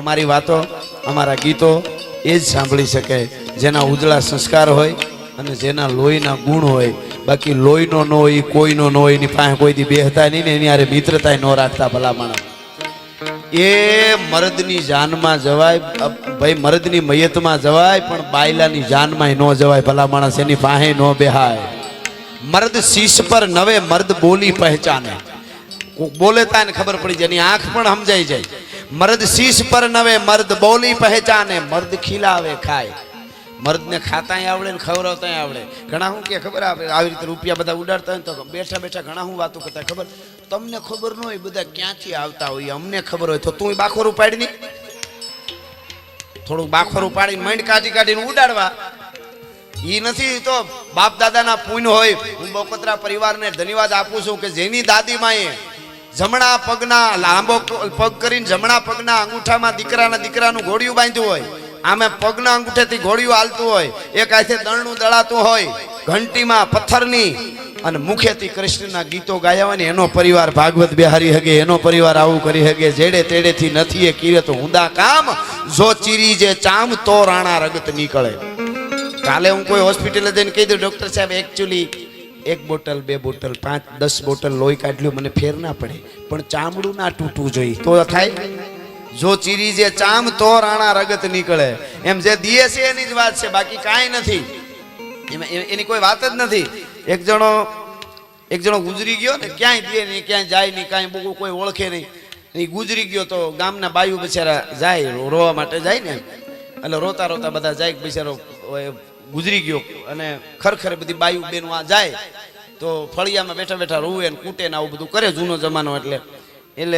અમારી વાતો અમારા ગીતો એ જ સાંભળી શકે જેના ઉજળા સંસ્કાર હોય અને જેના લોહીના ગુણ હોય। બાકી લોહીનો ન હોય, કોઈનો ન હોય, એની પાસે કોઈ દી બેહતા નહીં ને એની હારે મિત્રતા ન રાખતા ભલા માણસ। એ મર્દની જાનમાં જવાય ભાઈ, મર્દની મયતમાં જવાય પણ બાયલાની જાનમાં ન જવાય ભલા માણસ, એની પાસે ન બેહાય। મર્દ શીશ પર નવે મર્દ બોલી પહેચાને, બોલે તા ને ખબર પડી જાય, એની આંખ પણ સમજાઈ જાય। મર્દ શીશ પર નવે મર્દ બોલી પહેચાને, મર્દ ખીલાવે ખાય। મર્દ ને ખાતાય આવડે ને ખવડાવતાય આવડે। ઘણા શું કે ખબર આવી રીતે રૂપિયા બધા ઉડાડતા હોય તો બેઠા બેઠા ઘણા શું વાતો કરતા ખબર, તમને ખબર ન હોય બધા ક્યાંથી આવતા હોય, અમને ખબર હોય તો તું બાખોરું પાડી ની, થોડુંક બાખોરું પાડીને માંડ કાઢી કાઢીને ઉડાડવા। ઈ નથી તો બાપ દાદાના પુણ્ય હોય। હું બકોત્રા પરિવારને ધન્યવાદ આપું છું કે જેની દાદી માએ જમણા પગના લાંબો પગ કરીને જમણા પગના અંગૂઠામાં દીકરાનું ઘોડિયું બાંધ્યું હોય, આમે પગના અંગૂઠેથી ઘોડિયું હાલતું હોય, એક હાથે દળનું દળાતું હોય, ઘંટીમાં પથ્થરની અને મુખેથી કૃષ્ણના ગીતો ગાયા હોય ને એનો પરિવાર ભાગવત બેહારી હગે, એનો પરિવાર આવું કરી હગે। જેડે તેડેથી નથી એ કીરે તો ઊંધા કામ, જો ચીરી જે ચામ તો રાણા રગત નીકળે। કાલે હું કોઈ હોસ્પિટલે જઈને કહી દઉં ડોક્ટર સાહેબ એકચ્યુઅલી 1 બોટલ 2 બોટલ 5 10 બોટલ લોહી કાઢ્યું, મને ફેર ના પડે પણ ચામડું ના તૂટવું જોઈએ તો થાય। જો ચીરી જે ચામ તો રાણા રગત નીકળે, એમ જે દીએ છે એની જ વાત છે, બાકી કાંઈ નથી, એની કોઈ વાત જ નથી। એક જણો ગુજરી ગયો ને, ક્યાંય દે નહીં, ક્યાંય જાય નહીં, કાંઈ બહુ કોઈ ઓળખે નહીં, એ ગુજરી ગયો તો ગામના બાયુ બિચારા જાય રોવા માટે જાય ને, એટલે રોતા રોતા બધા જાય બિચારો ગુજરી ગયો, અને ખરેખર બધી બાયુ બેનું આ જાય તો ફળિયામાં બેઠા બેઠા રોવે ને કૂટે ને આવું બધું કરે જૂનો જમાનો। એટલે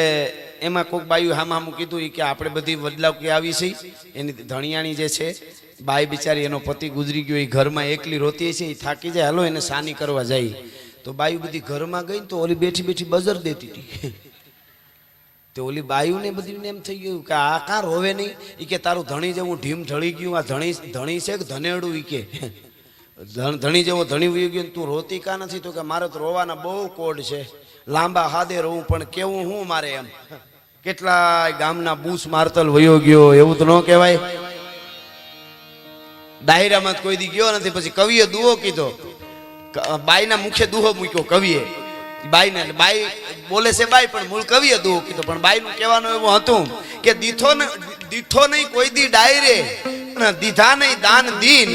એમાં કોઈક બાયુ હામું કીધું કે આપણે બધી બદલાવ કે આવી છે, એની ધણિયાણી જે છે બાઈ બિચારી એનો પતિ ગુજરી ગયો, એ ઘરમાં એકલી રોતી છે, એ થાકી જાય, હાલો એને સાની કરવા જાય। તો બાયુ બધી ઘરમાં ગઈ તો ઓલી બેઠી બેઠી બજર દેતી હતી, તો ઓલી બાયુને બધીને એમ થઈ ગયું કે આ કાં રોવે નહીં, એ કે તારું ધણી જેવું ઢીમ ઢળી ગયું, આ ધણી છે કે ધનેડું, એ કે ધણી જેવો ધણી વહી ગયો તું રોતી કા નથી, તો કે મારે તો રોવાના બહુ કોડ છે, લાંબા હાદે રોવું પણ કેવું હું મારે એમ, કેટલાય ગામના બૂસ મારતલ વયો ગયો, એવું તો ન કહેવાય। ડાયરામાં કોઈ દી ગયો નથી, પછી કવિએ દુહો કીધો, બાઈના મુખે દુહો મૂક્યો કવિએ, બાઈને બાઈ બોલે છે બાઈ પણ મૂળ કવિએ દુહો કીધો, પણ બાઈનું કહેવાનું એવું હતું કે દીઠો નહીં કોઈ દી ડાયરે, દીધા નહીં દાન દીન,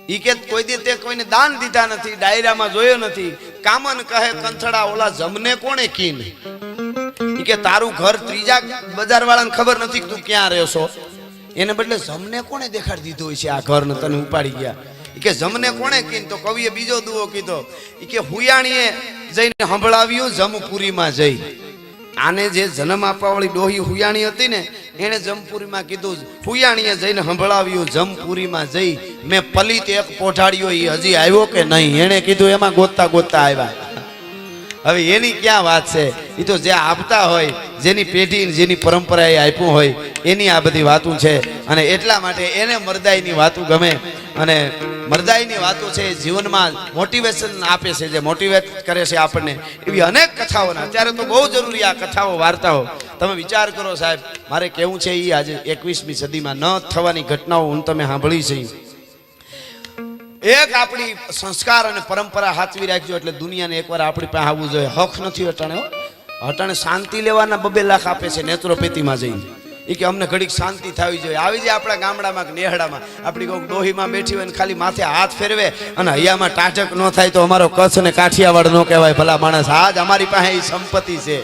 ઈ કે કોઈ દી તે કોઈને દાન દીધા નથી, ડાયરામાં જોયો નથી, કામન કહે કંથડા ઓલા જમને કોણે કીન, ઈ કે તારું ઘર ત્રીજા બજાર વાળાને ખબર નથી તું ક્યાં રહેશો, એને બદલે જમને કોણે દેખાડી દીધું હોય છે આ ઘર ને તને ઉપાડી ગયા, ઈ કે જમને કોણે કીન। તો કવિએ બીજો દુહો કીધો, ઈ કે હુયાણીએ જઈને સંભળાવ્યું જમપુરીમાં જઈ, આને જે જન્મ આપવા વાળી ડોહી હુયાણી હતી ને એને જમપુરીમાં કીધું, હુયાણીએ જઈને સંભળાવ્યું જમપુરીમાં જઈ, મેં પલિત એક પોઢાડ્યો, એ હજી આવ્યો કે નહીં, એને કીધું એમાં ગોતતા ગોતતા આવ્યા। હવે એની ક્યાં વાત છે, એ તો જે આપતા હોય, જેની પેઢી જેની પરંપરા એ આપ્યું હોય એની આ બધી વાતો છે, અને એટલા માટે એને મરદાઈની વાતો ગમે, અને મરદાઈની વાતો છે જીવનમાં મોટિવેશન આપે છે, જે મોટિવેટ કરે છે આપણને, એવી અનેક કથાઓના અત્યારે તો બહુ જરૂરી આ કથાઓ વાર્તાઓ। તમે વિચાર કરો સાહેબ, મારે કેવું છે એ આજે 21મી સદીમાં ન થવાની ઘટનાઓ હું તમે સાંભળી છે। એક આપણી સંસ્કાર અને પરંપરા હાચવી રાખજો એટલે દુનિયાને એકવાર આપણી પાસે આવવું જોઈએ। હક નથી અટાણે શાંતિ લેવાના 2 લાખ આપે છે નેત્રોપેથીમાં જઈને, એ કે અમને ઘડીક શાંતિ થવી જોઈએ, આવી જાય આપણા ગામડામાં કે નેહડામાં આપણી કોઈ ડોહીમાં બેઠી હોય ને ખાલી માથે હાથ ફેરવે અને હૈયામાં ટાઢક ન થાય તો અમારો કચ્છ ને કાઠિયાવાડ ન કહેવાય ભલા માણસ, આજ અમારી પાસે એ સંપત્તિ છે।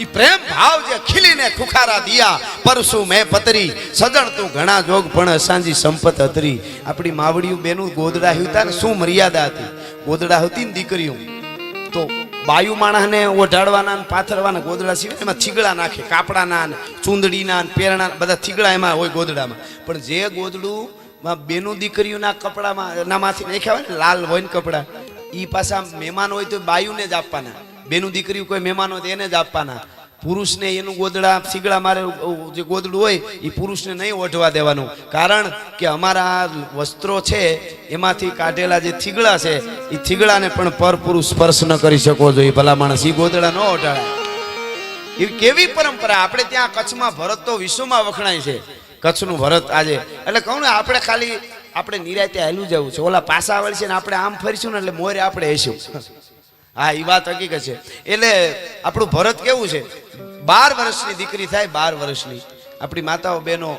ઈ પ્રેમ ભાવ જે ખીલીને ખુખારા દિયા પરસુ મેં પતરી, સજણ તું ઘણા જોગ પણ સાંજી સંપત હતરી। આપણી માવડીયું બેનું ગોદડા હતા ને શું મર્યાદા હતી, ગોદડા હતી ને દીકરીઓ તો બાયુ માણસને ઓઢાડવાના ને પાથરવાના ગોદડા સિવાય એમાં થીગડા નાખે, કાપડાના ને ચૂંદડીના ને પેરણા બધા થીગડા એમાં હોય ગોદડામાં, પણ જે ગોદડું બેનું દીકરીઓના કપડામાં નામાંથી નાખ્યા હોય ને લાલ હોય ને કપડા, એ પાછા મહેમાન હોય તો બાયુને જ આપવાના, બેનું દીકરી કોઈ મહેમાન હોય તો એને જ આપવાના। પુરુષને એનું ગોદડા થીગડા મારે જે ગોદડું હોય એ પુરુષને નહીં ઓઢવા દેવાનું, કારણ કે અમારા વસ્ત્રો છે એમાંથી કાઢેલા જે થીગડા છે એ થીગડાને પણ પર પુરુષ સ્પર્શ ન કરી શકો જોઈએ ભલા માણસ, એ ગોદડા ન ઓઢાડે। એવી કેવી પરંપરા. આપણે ત્યાં કચ્છમાં ભરત તો વિશ્વમાં વખણાય છે, કચ્છનું ભરત આજે. એટલે કહું ને, આપણે ખાલી આપણે નિરાતે હાલું જવું છે. ઓલા પાસા આવડ છે ને આપણે આમ ફરીશું ને એટલે મોરે આપણે હેશું. હા, એ વાત હકીકત છે. એટલે આપણું ભરત કેવું છે, 12 વર્ષની દીકરી થાય, 12 વર્ષની આપણી માતાઓ બહેનો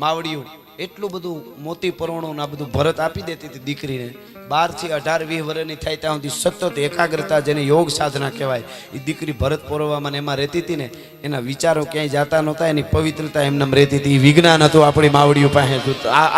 માવડિયું એટલું બધું મોતી પરવણું આ બધું ભરત આપી દેતી હતી દીકરીને. 12 થી 18 20 વર્ષની થાય ત્યાં સુધી સતત એકાગ્રતા, જેને યોગ સાધના કહેવાય, એ દીકરી ભરત પોરવામાં એમાં રહેતી હતી ને. એના વિચારો ક્યાંય જતા નહોતા, એની પવિત્રતા એમનામ રહેતી હતી. વિજ્ઞાન હતું આપણી માવડીઓ પાસે.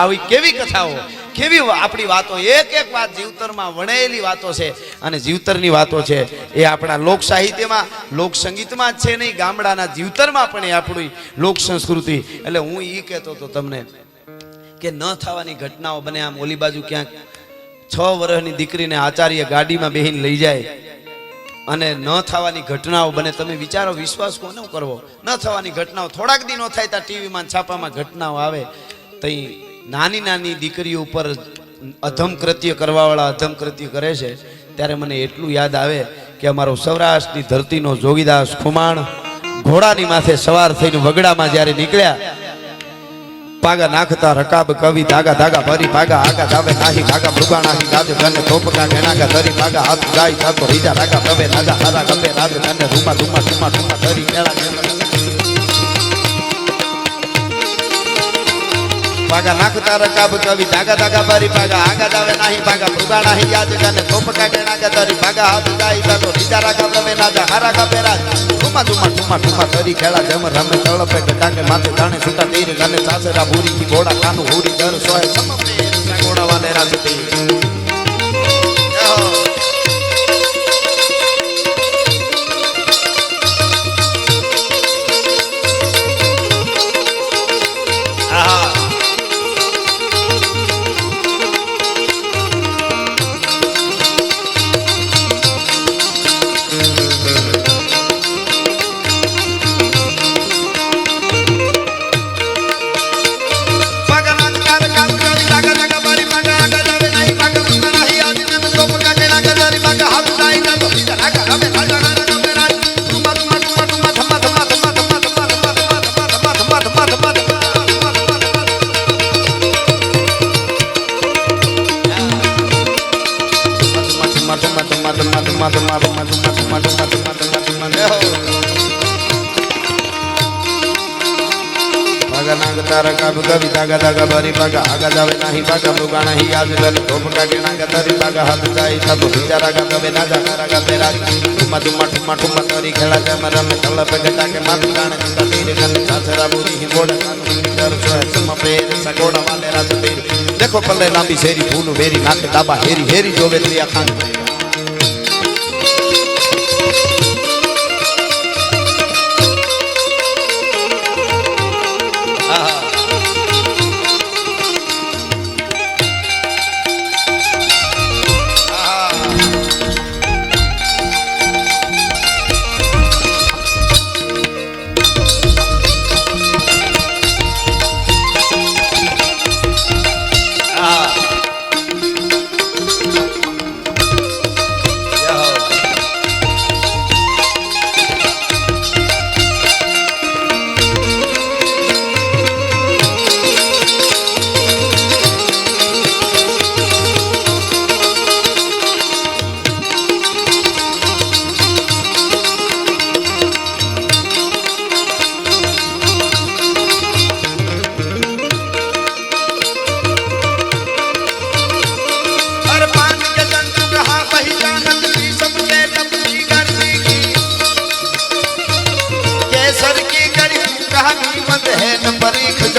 આવી કેવી કથાઓ, કેવી આપણી વાતો, એક એક વાત જીવતરમાં વણેલી વાતો છે. અને જીવતરની વાતો છે એ આપણા લોક સાહિત્યમાં, લોક સંગીતમાં જ છે નહીં, ગામડાના જીવતરમાં પણ એ આપણી લોક સંસ્કૃતિ. એટલે હું એ કહેતો હતો તમને કે ન થવાની ઘટનાઓ બને. આમ ઓલી બાજુ ક્યાંક 6 વર્ષની દીકરીને આચાર્ય ગાડીમાં બેહીને લઈ જાય અને ન થવાની ઘટનાઓ બને. તમે વિચારો, વિશ્વાસ કોને કરવો? ન થવાની ઘટનાઓ થોડાક દી ન થાય ત્યાં ટીવીમાં છાપામાં ઘટનાઓ આવે. તઈ નાની નાની દીકરીઓ ઉપર અધમ કૃત્ય કરવાવાળા અધમ કૃત્ય કરે છે. ત્યારે મને એટલું યાદ આવે કે અમારો સૌરાષ્ટ્રની ધરતીનો જોગીદાસ ખુમાણ ઘોડાની માથે સવાર થઈને વગડામાં જ્યારે નીકળ્યા, પાગા નાખતા રકાબ કવિ ધાગા ધાગા ભરી પાગા આગા જાવે નાહી ભાગા મૃગા નાહી ગાજ ગને તોપકા ગણાગા ધરી પાગા હાથ ગાય થાતો રીજા રાગા કવે રાજા હારા કવે રાજ ગને રૂમા રૂમા રૂમા રૂમા ધરી કેળા પાગા નાખતા રકાબ કવિ ધાગા ધાગા ભરી પાગા આગા જાવે નાહી ભાગા મૃગા નાહી ગાજ ગને તોપકા ગણાગા ધરી પાગા હાથ ગાય થાતો રીજા રાગા કવે રાજા હારા કવે રાજ રૂમા રૂમા રૂમા રૂમા ધરી કેળા જમ રમે તળપે ગટાકે માથે દાણે છૂટા તીર ગને સાસરા ભૂરી થી ઘોડા કાનું હોરી દર સોય સમપે ઘોડા વાલે રાજતી. કવિ ધાગા ધાગા ભરી પાગા આગા જાવે નાહી પાગા મૃગા નાહી યાદ ગલે તોપકા ગણાગા ધરી પાગા હાથ જાય થાતો બીજા રાગા કવે નાજા રાગા બેરા ઠુમા ઠુમા ઠુમા ઠુમા તરી ખેલા જમ રમે તળપે ગટાકે માથે ગાણે ચિંતા તીર ગલે સાસરા બુરી હી ગોડા કાનું દર સોય સમ પેર સગોડા વાલે રાજ તીર. દેખો પલ્લે લાંબી શેરી ફૂનું વેરી નાખે દાબા હેરી હેરી જોવે ત્રિયા ખાન.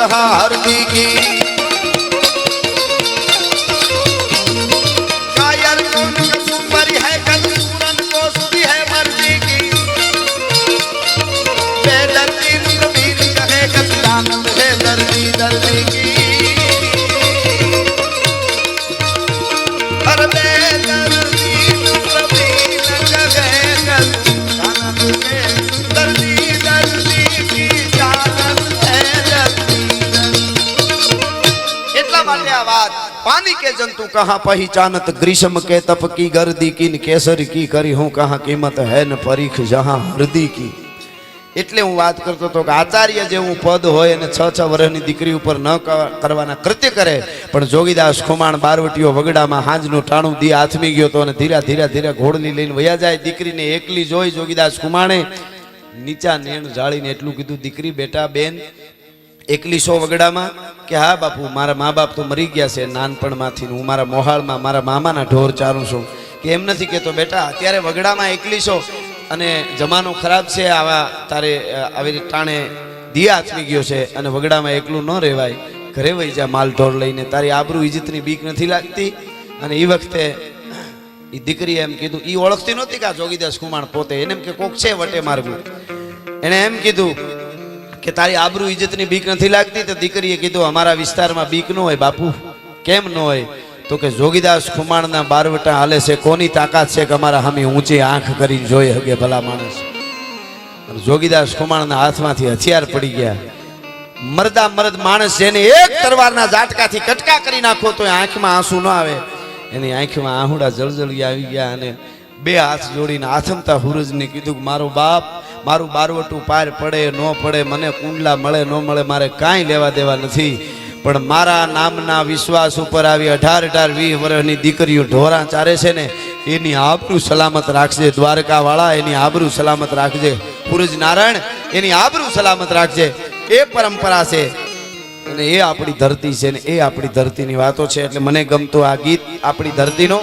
हरदी की कायर कौन कसुंबरी है कंसूरन को सुधी है मर्दी की बेदर्दी कबीर कहे कपिलानंद है दर्दी दर्दी की हर बेदर्दी कबीर कहे कपिलानंद है दर्दी दर्दी की जानत है पानी के जंतु कहाँ पहचानत ग्रीष्म के तप की गर्दी की केसर की करी हूँ कहाँ कीमत है न परीख जहाँ हृदय की. એટલે હું વાત કરતો હતો કે આચાર્ય જેવું પદ હોય અને 6 વર્ષની દીકરી ઉપર ન કરવાના કૃત્ય કરે, પણ જોગીદાસ ખુમાણ બારવટીઓ વગડામાં હાંજનું ટાણું દી આથમી ગયો હતો અને ધીરે ધીરે ઘોડલી લઈને વયા જાય. દીકરીને એકલી જોઈ જોગીદાસ ખુમાણે નીચા નેણ જાળીને એટલું કીધું, દીકરી બેટા બેન એકલી સો વગડામાં? કે હા બાપુ, મારા મા બાપ તો મરી ગયા છે નાનપણમાંથી, હું મારા મોહાળમાં મારા મામાના ઢોર ચારું છું. કે એમ નથી કહેતો બેટા, અત્યારે વગડામાં એકલી છો અને જમાનો ખરાબ છે, આવા તારે આવી ટાણે દિયા આથમી ગયો છે અને વગડામાં એકલું ન રહેવાય, ઘરે વહી જા માલ ઢોર લઈને, તારી આબરૂ ઇજ્જતની બીક નથી લાગતી? અને એ વખતે એ દીકરીએ એમ કીધું, એ ઓળખતી નહોતી કે આ જોગીદાસ ખુમાણ પોતે, એને એમ કે કોક છે વટે માર્ગું. એને એમ કીધું કે તારી આબરૂ ઇજ્જતની બીક નથી લાગતી? તો દીકરીએ કીધું, અમારા વિસ્તારમાં બીક ન હોય બાપુ. કેમ ન હોય? તો કે જોગીદાસ ખુમાણના બારવટા હાલે છે, કોની તાકાત છે કે અમારા સામે ઊંચી આંખ કરીને જોઈ હગે ભલા માણસ? અને જોગીદાસ ખુમાણના હાથમાંથી હથિયાર પડી ગયા. મરદા મરદ માણસ જેને એક તરવારના ઝાટકાથી કટકા કરી નાખો તો આંખમાં આંસુ ન આવે, એની આંખમાં આહુડા જળજળી આવી ગયા અને બે હાથ જોડીને આથમતા હુરજને કીધું કે મારો બાપ, મારું બારવટું પાર પડે ન પડે, મને કુંડલા મળે ન મળે, મારે કાંઈ લેવા દેવા નથી, પણ મારા નામના વિશ્વાસ ઉપર આવી 18-20 વર્ષની દીકરીઓ ઢોરા ચારે છે ને, એની આબરૂ સલામત રાખજે દ્વારકા વાળા, એની આબરૂ સલામત રાખજે પુરજ નારાયણ, એની આબરૂ સલામત રાખજે. એ પરંપરા છે અને એ આપણી ધરતી છે ને એ આપણી ધરતીની વાતો છે. એટલે મને ગમતું આ ગીત આપણી ધરતીનો,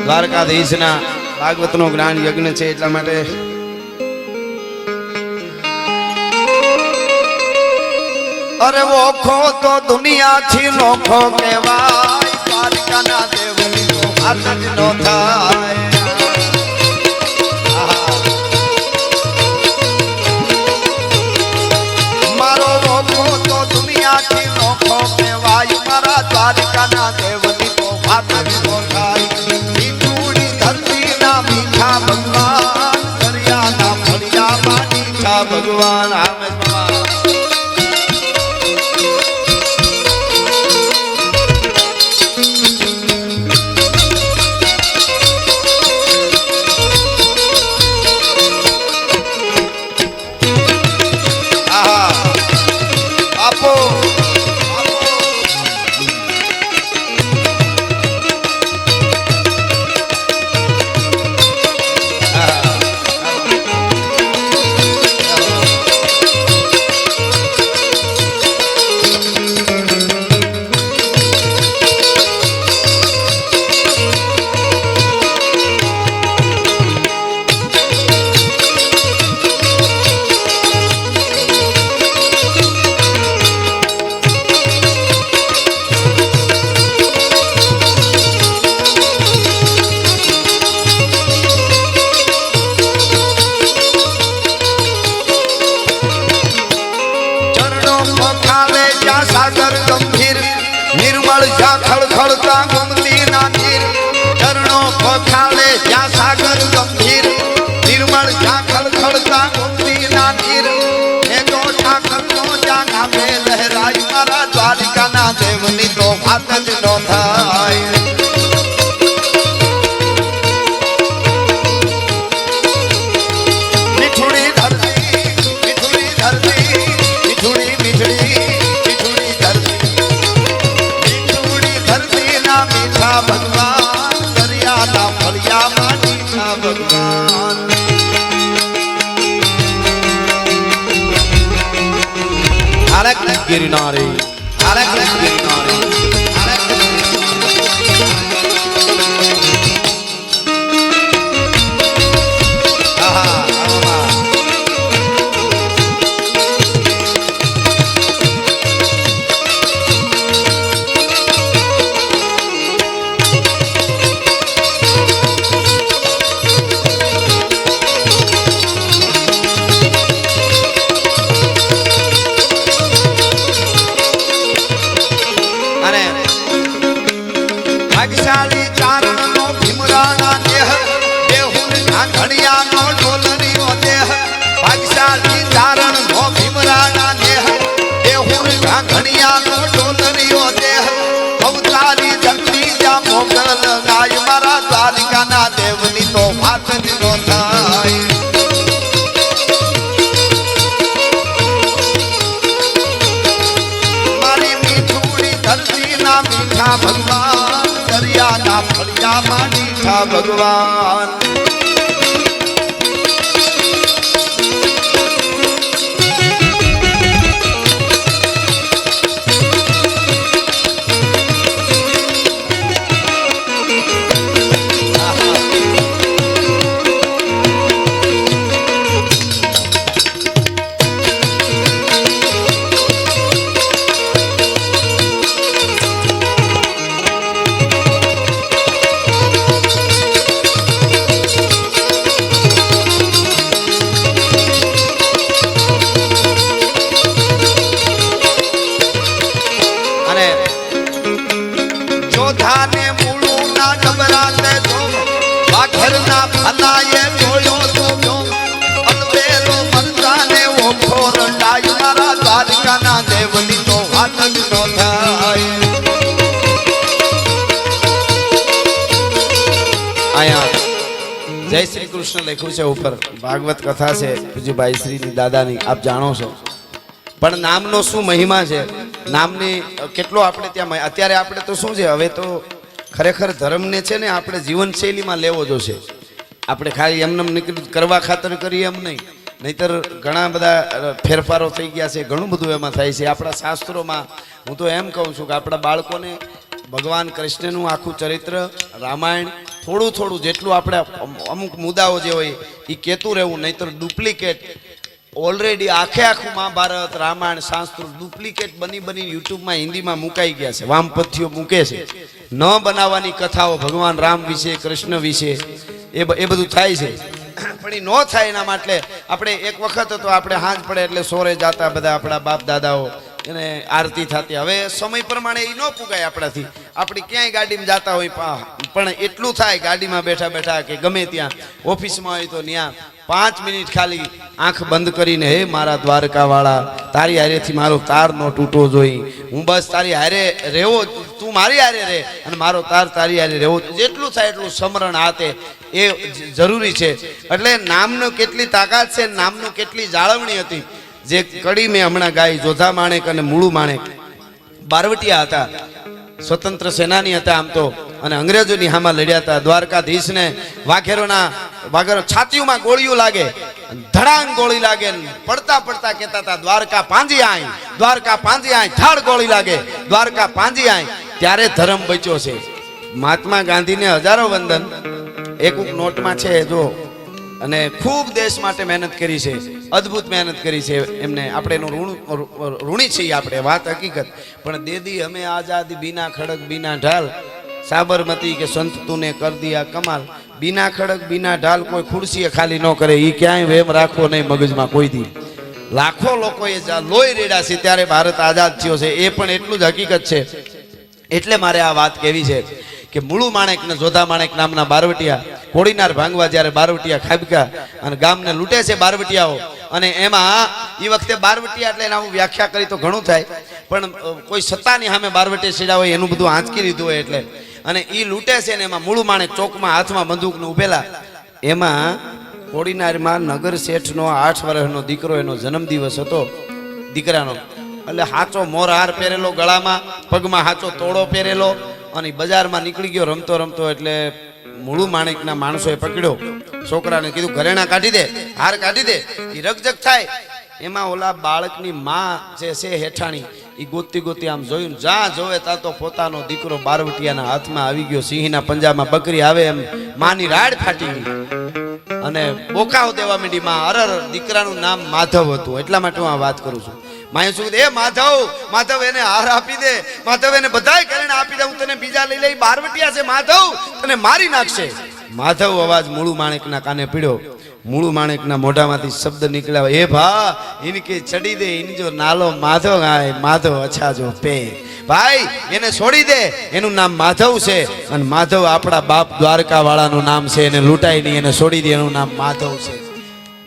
દ્વારકાધીશના ભાગવતનો જ્ઞાન યજ્ઞ છે એટલા માટે. અરે ઓખો તો દુનિયાથી નોખો કહેવાય, દ્વારકાના દેવની તો વાત જ ન થાય. મારો ઓખો તો દુનિયાથી નોખો કહેવાય, મારા દ્વારકાના દેવની તો વાત જ ન થાય. મીઠુડી ધરતીના મીઠા ભગવાન, દરિયાના ફળિયામાં મીઠા ભગવાન. સાગર ગંભીર નિર્મળ જ્યાં ખળખળતા ગોમતી ના નીર, ચરણો પખાળે જ્યાં સાગર ગંભીર નિર્મળ જ્યાં ખળખળતા ગોમતી ના નીર, એ તો ઠાકરનો જ્યાં નામે લહેરાય, મારા દ્વારિકાના દેવની તો વાત જ ન થાય. મીઠુડી ધરતી, મીઠુડી ધરતી, મીઠુડી મીઠડી ભગવાન, દરિયાના ફળિયામાં મીઠા ભગવાન. ગિરનારી ગિરનારી ભાગશાળી ચારણનો ભીમરાના દેહ, દેહુર ઘાંઘણિયાનો ઢોલરીનો દેહ. ભાગશાળી ચારણનો ભીમરાના દેહ, દેહુર ઘાંઘણિયાનો ઢોલરીનો દેહ. અવતારી જગતી જા મોગલ ગાય, મારા દ્વારિકાના દેવની તો વાત જ ન ફળિયામાં દીઠા ભગવાન જય શ્રી કૃષ્ણ લખ્યું છે ઉપર ભાગવત કથા છે પૂજ્યભાઈ શ્રીની દાદાની આપ જાણો છો પણ નામનો શું મહિમા છે નામની કેટલો આપણે ત્યાં અત્યારે આપણે તો શું છે હવે તો ખરેખર ધર્મને છે ને આપણે જીવનશૈલીમાં લેવો જોશે આપણે ખાલી એમને નીકળી કરવા ખાતર કરીએ એમ નહીં નહીતર ઘણા બધા ફેરફારો થઈ ગયા છે ઘણું બધું એમાં થાય છે આપણા શાસ્ત્રોમાં હું તો એમ કહું છું કે આપણા બાળકોને ભગવાન કૃષ્ણનું આખું ચરિત્ર રામાયણ થોડું થોડું જેટલું આપણે અમુક મુદ્દાઓ જે હોય એ કહેતું રહેવું નહીતર ડુપ્લિકેટ ઓલરેડી આખું મહાભારત રામાયણ શાસ્ત્ર ડુપ્લિકેટ બની યુટ્યુબમાં હિન્દીમાં મુકાઈ ગયા છે વામપંથીઓ મૂકે છે ન બનાવવાની કથાઓ ભગવાન રામ વિશે કૃષ્ણ વિશે એ બધું થાય છે પણ એ ન થાય એના માટે આપણે એક વખત તો આપણે હાંજ પડે એટલે સોરે જાતા બધા આપણા બાપ દાદાઓ એને આરતી થતી હવે સમય પ્રમાણે એ ન પુગાય આપણાથી આપણી ક્યાંય ગાડીમાં જતા હોય પણ એટલું થાય ગાડીમાં બેઠા બેઠા કે ગમે ત્યાં ઓફિસમાં હોય તો ત્યાં 5 મિનિટ ખાલી આંખ બંધ કરીને હે મારા દ્વારકા વાળા તારી હારેથી મારો તાર નો તૂટવો જોઈએ હું બસ તારી હારે રહેવો તું મારી હારે રહે અને મારો તાર તારી હારે રહેવો જેટલું થાય એટલું સમરણ હાથે એ જરૂરી છે એટલે નામનો કેટલી તાકાત છે નામનું કેટલી જાળવણી હતી જે કડી મેં હમણાં ગાઈ જોધા માણેક અને મૂળુ માણેક બારવટિયા હતા સ્વતંત્ર સેનાની હતા આમ તો અને અંગ્રેજોની હામાં લડ્યા હતા દ્વારકાધીશને વાઘેરો છાતીઓમાં ગોળીઓ લાગે ધડાંગ ગોળી લાગે પડતા પડતા કહેતા હતા દ્વારકા પાંજી આય ધાડ ગોળી લાગે દ્વારકા પાંજી આય ત્યારે ધર્મ બચ્યો છે મહાત્મા ગાંધીને હજારો વંદન એક નોટમાં છે જો અને ખૂબ દેશ માટે મહેનત કરી છે અદ્ભુત મહેનત કરી છે એમને આપણે એનું ઋણી છીએ આપણે વાત હકીકત પણ દેદી અમે આઝાદી બીના ખડક બીના ઢાલ સાબરમતી કે સંત તુને કર દિયા કમાલ બીના ખડક બીના ઢાલ કોઈ ખુરશીએ ખાલી ન કરે એ ક્યાંય વેમ રાખવો નહીં મગજમાં કોઈ દી લાખો લોકોએ લોહી રેડ્યા છે ત્યારે ભારત આઝાદ થયો છે એ પણ એટલું જ હકીકત છે એટલે મારે આ વાત કહેવી છે કે મૂળુ માણેક ને જોધા માણેક નામના બારવટિયા કોડીનાર ભાંગવા જ્યારે બારવટિયા ખાબક્યા અને ગામને લૂંટે છે બારવટિયાઓ અને એમાં એ વખતે બારવટિયા એટલે એના હું વ્યાખ્યા કરી તો ઘણું થાય પણ કોઈ સત્તાની સામે બારવટિયા છેડા હોય એનું બધું આંચકી લીધું હોય એટલે અને એ લૂંટે છે ને એમાં મૂળુ માણેક ચોકમાં હાથમાં બંદૂકનું ઉભેલા એમાં કોડીનારમાં નગર શેઠનો 8 વર્ષનો દીકરો એનો જન્મદિવસ હતો દીકરાનો એટલે હાચો મોરહાર પહેરેલો ગળામાં પગમાં હાચો તોડો પહેરેલો અને બજારમાં નીકળી ગયો રમતો રમતો એટલે મૂળુ માણેકના માણસોએ પકડ્યો છોકરાને કીધું ઘરેણા કાઢી દે હાર કાઢી દે એ રગજગ થાય એમાં ઓલા બાળકની માં જે છે હેઠાણી એ ગોતી ગોતી આમ જોયું જ્યાં જોવે ત્યાં તો પોતાનો દીકરો બારવટિયાના હાથમાં આવી ગયો સિંહના પંજામાં બકરી આવે એમ માની રાડ ફાટી ગઈ અને બોકાવ દેવા માંડી માં અરર દીકરાનું નામ માધવ હતું એટલા માટે હું આ વાત કરું છું માય શું એ માધવ એને હાર આપી દે માધવ એને બધાય ઘરેણા આપી દે હું તને બીજા લઈ લઈ બારવટિયા છે માધવ તને મારી નાખશે માધવ અવાજ મૂળુ માણેકના કાને પીડ્યો મૂળુ માણેકના મોઢામાંથી શબ્દ નીકળ્યા એ ભા ઇનકે ચડી દે ઇન જો નાલો માધવ ગાય માધવ અચ્છા જો પે ભાઈ એને છોડી દે એનું નામ માધવ છે અને માધવ આપણા બાપ દ્વારકા વાળાનું નામ છે એને લૂંટાઈ નહીં એને છોડી દે એનું નામ માધવ છે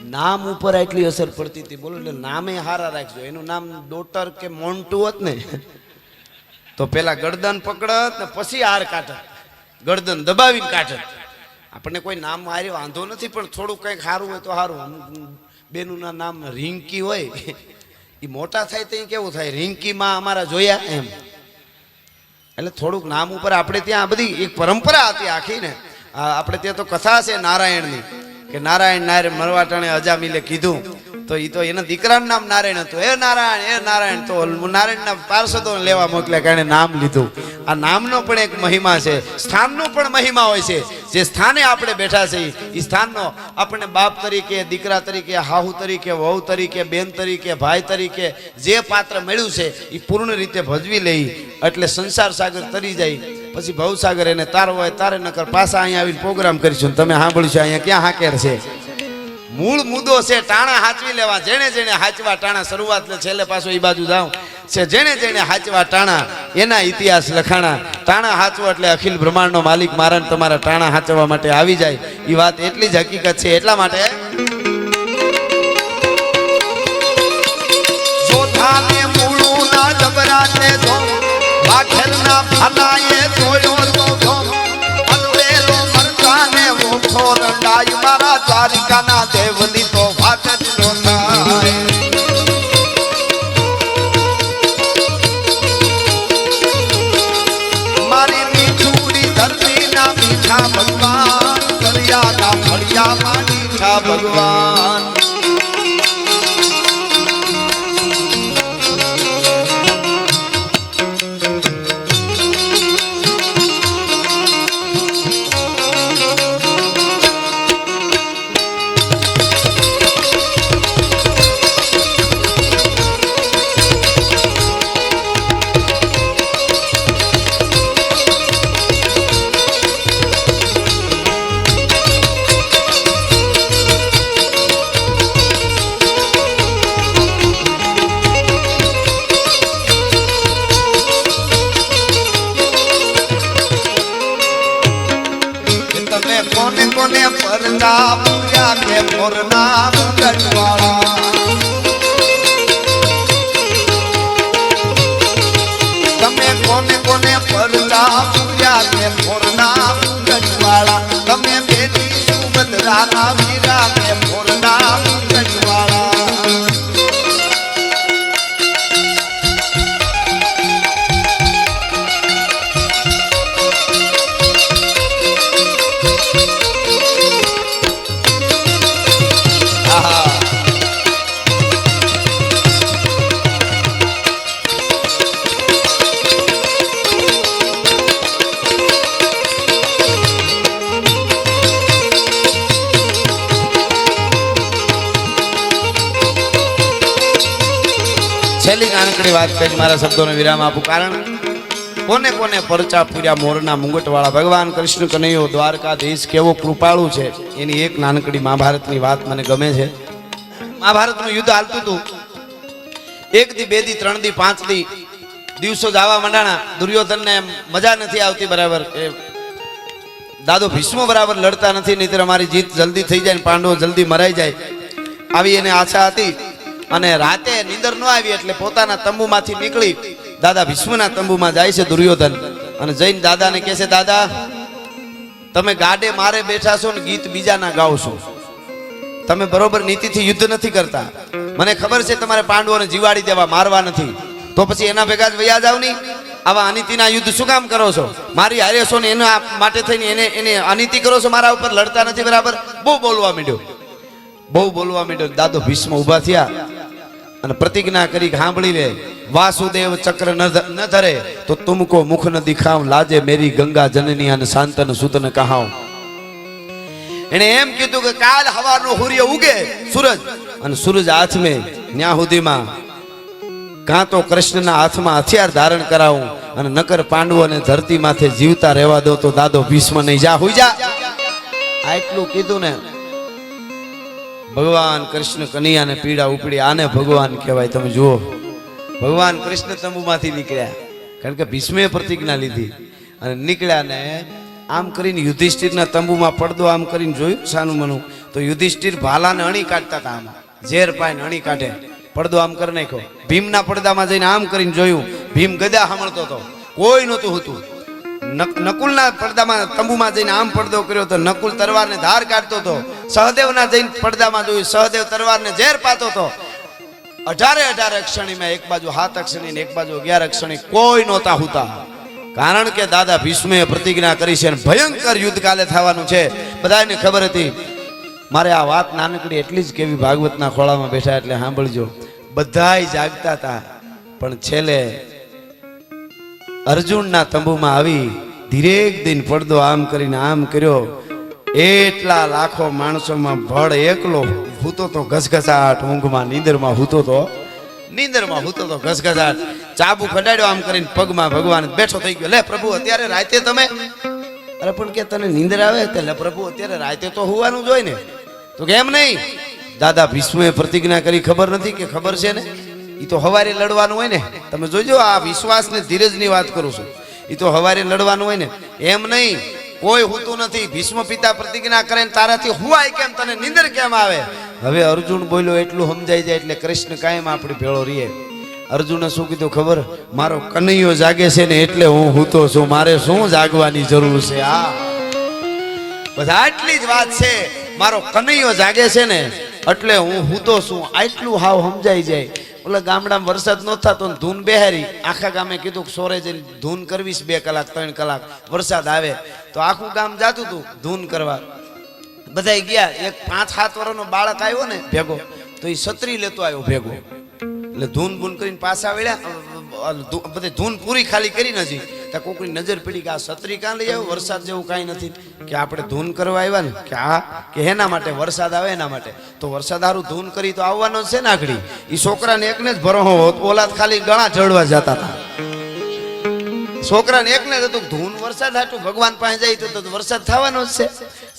નામ ઉપર આટલી અસર પડતી હતી બોલો એટલે નામે હારા રાખજો એનું નામ ડોટર કે મોન્ટુ હોત ને તો પેલા ગરદન પકડત ને પછી હાર કાઢત ગરદન દબાવીને કાઢત આપણને કોઈ નામ હારે વાંધો નથી પણ થોડું કંઈક સારું હોય તો સારું બેનું નામ રિંકી હોય એ મોટા થાય તો કેવું થાય રિંકીમાં અમારા જોયા એમ એટલે થોડુંક નામ ઉપર આપણે ત્યાં બધી એક પરંપરા હતી આખી ને. આપણે ત્યાં તો કથા છે નારાયણની કે નારાયણ નારાયણ મરવા ટાણે અજામિલે કીધું તો એ તો એના દીકરાનું નામ નારાયણ હતું. એ નારાયણ તો નારાયણના પાર્ષદો લેવા મોકલ્યા કારણે નામ લીધું. આ નામનો પણ એક મહિમા છે, સ્થાનનો પણ મહિમા હોય છે. જે સ્થાને આપણે બેઠા છે એ સ્થાનનો આપણને બાપ તરીકે, દીકરા તરીકે, હાહુ તરીકે, વહુ તરીકે, બેન તરીકે, ભાઈ તરીકે જે પાત્ર મળ્યું છે એ પૂર્ણ રીતે ભજવી લઈ એટલે સંસાર સાગર તરી જાય. પછી ભવસાગર એને તારો હોય તારે, નકર પાછા અહીંયા આવીને પ્રોગ્રામ કરીશું. તમે સાંભળ્યું છે અહીંયા ક્યાં હાકેર છે. મૂળ મુદ્દો છે ટાણા હાચવી લેવા. જેણે જેણે હાચવા ટાણા, શરૂઆત ને છેલ્લે પાછો એ બાજુ જાઉં છે. જેણે જેણે હાચવા ટાણા એના ઇતિહાસ લખાણા. ટાણા હાચવો એટલે અખિલ બ્રહ્માંડનો માલિક મારણ તમારા ટાણા હાચવા માટે આવી જાય. એ વાત એટલી જ હકીકત છે. એટલા માટે જોધાને મૂળુના જબરાને ધો, વાઘેરના ફલાએ જોયો તો ધો, અલવેલો મરચાને ઓઠો રંડાઈ, મારા દ્વારિકાના દેવની તો વાત જ નો થાય. મારી મીઠુડી ધરતીના મીઠા ભગવાન, દરિયાના ફળિયામાં મીઠા ભગવાન. કોને પરદા પૂર્યા કે મોરના મુગટવાળા, તમે કોને કોને પરદા પૂર્યા કે મોરના મુગટવાળા, તમે બેટી સુભદ્રાના વીરા કે મોરના મુગટવાળા. છેલ્લી નાનકડી વાત કરી મારા શબ્દોને વિરામ આપું. કારણ કોને કોને પરચા પૂર્યા મોરના મુંગટવાળા. ભગવાન કૃષ્ણ કનૈયો દ્વારકાધીશ કેવો કૃપાળુ છે એની એક નાનકડી મહાભારતની વાત મને ગમે છે. મહાભારતનું યુદ્ધ હાલતું હતું. 1 દી 2 દી 3 દી 5 દી દિવસો જવા માંડાણા. દુર્યોધનને મજા નથી આવતી બરાબર. એ દાદો ભીષ્મ બરાબર લડતા નથી, નહીતર અમારી જીત જલ્દી થઈ જાય, પાંડવો જલ્દી મરાઈ જાય આવી એને આશા હતી. અને રાતે નીંદર ન આવી એટલે પોતાના તંબુમાંથી નીકળી દાદા ભીષ્મના તંબુમાં જાય છે દુર્યોધન. અને જઈને દાદાને કહે છે, દાદા તમે ગાડે મારે બેઠા છો ને ગીત બીજાના ગાઓ છો. તમે બરોબર નીતિથી યુદ્ધ નથી કરતા. મને ખબર છે તમારે પાંડવોને જીવાડી દેવા, મારવા નથી. તો પછી એના ભેગા જ વયા જાવ નહીં. આવા અનીતિના યુદ્ધ શું કામ કરો છો? મારી હારે છો ને એના માટે થઈને એને અનીતિ કરો છો, મારા ઉપર લડતા નથી બરાબર. બહુ બોલવા માંડ્યો. દાદો ભીષ્મ ઉભા થયા અને પ્રતિજ્ઞા કરી સાંભળી લે. વાસુદેવ ચક્ર ન ધરે તો તુમકો મુખ ન દિખાવ, લાજે મેરી ગંગા જનની અને શાંતન સુતન કહાવ. એને એમ કીધું કે કાલ હવારનો સૂર્ય ઉગે સૂરજ, અને સૂરજ હાથમે ન્યા સુધીમાં કાં તો કૃષ્ણના હાથમાં હથિયાર ધારણ કરાવું અને નકર પાંડવોને ધરતી માથે જીવતા રહેવા દો. તો દાદો ભીષ્મ નહીં, જા હુઈ જા. આટલું કીધું ને ભગવાન કૃષ્ણ કનૈયાને પીડા ઉપડી. આને ભગવાન કહેવાય. તમે જુઓ, ભગવાન કૃષ્ણ તંબુમાંથી નીકળ્યા કારણ કે ભીષ્મે પ્રતિજ્ઞા લીધી અને નીકળ્યા ને આમ કરીને યુધિષ્ઠિરના તંબુમાં પડદો આમ કરીને જોયું સાનું મનું તો યુધિષ્ઠિર ભાલાને અણી કાઢતા હતા. આમ ઝેર પાઈને અણી કાઢે, પડદો આમ કરી નાખ્યો. ભીમના પડદામાં જઈને આમ કરીને જોયું, ભીમ ગદા સાંભળતો હતો, કોઈ નહોતું હોતું. નકુલના પડદામાં તંબુમાં જઈને આમ પડદો કર્યો તો નકુલ તરવારને ધાર કાઢતો હતો. સહદેવના જઈને પડદામાં જોયું, સહદેવ તરવારને ઝેર પાતો હતો. 18 અક્ષણીમાં એક બાજુ 7 અક્ષણી ને એક બાજુ 11 અક્ષણી કોઈ નહોતા હોતા. કારણ કે દાદા ભીષ્મે પ્રતિજ્ઞા કરી છે અને ભયંકર યુદ્ધ કાલે થવાનું છે. બધાને ખબર હતી. મારે આ વાત નાનકડી એટલી જ કેવી, ભાગવતના ખોળામાં બેઠા એટલે સાંભળજો. બધાય જાગતા હતા, પણ છેલ્લે અર્જુનના તંબુમાં આવી ધીરેક દિન પડદો આમ કરીને આમ કર્યો. એટલા લાખો માણસોમાં ભળ એકલો હૂતો તો ઘસઘસાટ, ઊંઘમાં નીંદરમાં હૂતો તો ઘસઘસાટ. ચાબુ ખડાડ્યો આમ કરીને પગમાં, ભગવાન બેઠો થઈ ગયો. લે પ્રભુ અત્યારે રાતે તમે, અરે પણ કે તને નીંદર આવે? લે પ્રભુ અત્યારે રાતે તો હોવાનું જ હોય ને. તો કેમ નહીં? દાદા ભીષ્મે પ્રતિજ્ઞા કરી, ખબર નથી કે ખબર છે ને? એ તો હવારે લડવાનું હોય ને. તમે જોજો, આ વિશ્વાસ ને ધીરજની વાત કરું છું. એ તો હવારે લડવાનું હોય ને, એમ નહીં. કોઈ હોતું નથી. ભીષ્મ પિતા પ્રતિજ્ઞા કરે ને તારાથી હુવાય કેમ, તને નીંદર કેમ આવે? હવે અર્જુન બોલ્યો એટલું સમજાઈ જાય એટલે કૃષ્ણ કાયમ આપણી ભેળો રહીએ. અર્જુને શું કીધું ખબર? મારો કનૈયો જાગે છે ને એટલે હું હૂતો છું, મારે શું જાગવાની જરૂર છે? આ બધા આટલી જ વાત છે. મારો કનૈયો જાગે છે ને એટલે હું હૂતો છું, આટલું હાવ સમજાઈ જાય. ઓલા ગામડામાં વરસાદ ન થતો ને ધૂન બેહારી, આખા ગામે કીધું સોરે જઈને ધૂન કરવીશ 2 કલાક 3 કલાક, વરસાદ આવે તો આખું ગામ જાતું હતું ધૂન કરવા. બધા ગયા. એક 5-7 વર્ષનો બાળક આવ્યો ને ભેગો, તો એ છત્રી લેતો આવ્યો ભેગો. એટલે ધૂન બૂન કરીને પાછા વળ્યા. બધે ધૂન પૂરી ખાલી કરીને હજી ત્યાં કોકની નજર પડી કે આ છત્રી કાં લઈ આવ્યો, વરસાદ જેવું કાંઈ નથી. કે આપણે ધૂન કરવા આવ્યા ને, કે હા, કે એના માટે વરસાદ આવે એના માટે. તો વરસાદ હારું ધૂન કરી તો આવવાનો છે ને આગળ. એ છોકરાને એકને જ ભરો હોત, ઓલાદ ખાલી ગળા ચડવા જતા હતા. છોકરાને એકને જ હતું ધૂન વરસાદ હાટું ભગવાન પાસે જાય તો વરસાદ થવાનો જ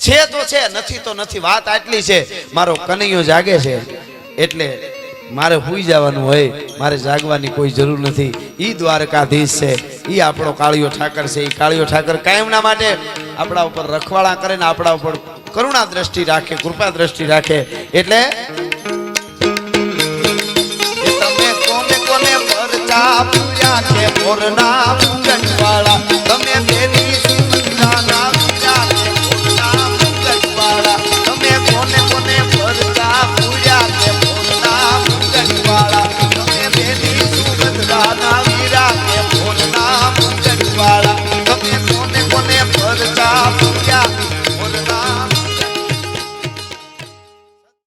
છે તો છે, નથી તો નથી. વાત આટલી છે, મારો કનૈયો જાગે છે એટલે મારે હુઈ જવાનું હોય, મારે જાગવાની કોઈ જરૂર નથી. ઈ દ્વારકાધીશ છે, ઈ આપણો કાળિયો ઠાકર છે. ઈ કાળિયો ઠાકર કાયમના માટે આપણા ઉપર રખવાળા કરે ને આપણા ઉપર કરુણા દ્રષ્ટિ રાખે, કૃપા દ્રષ્ટિ રાખે. એટલે તમે કોને કોને પરચા પૂર્યા કે મોરના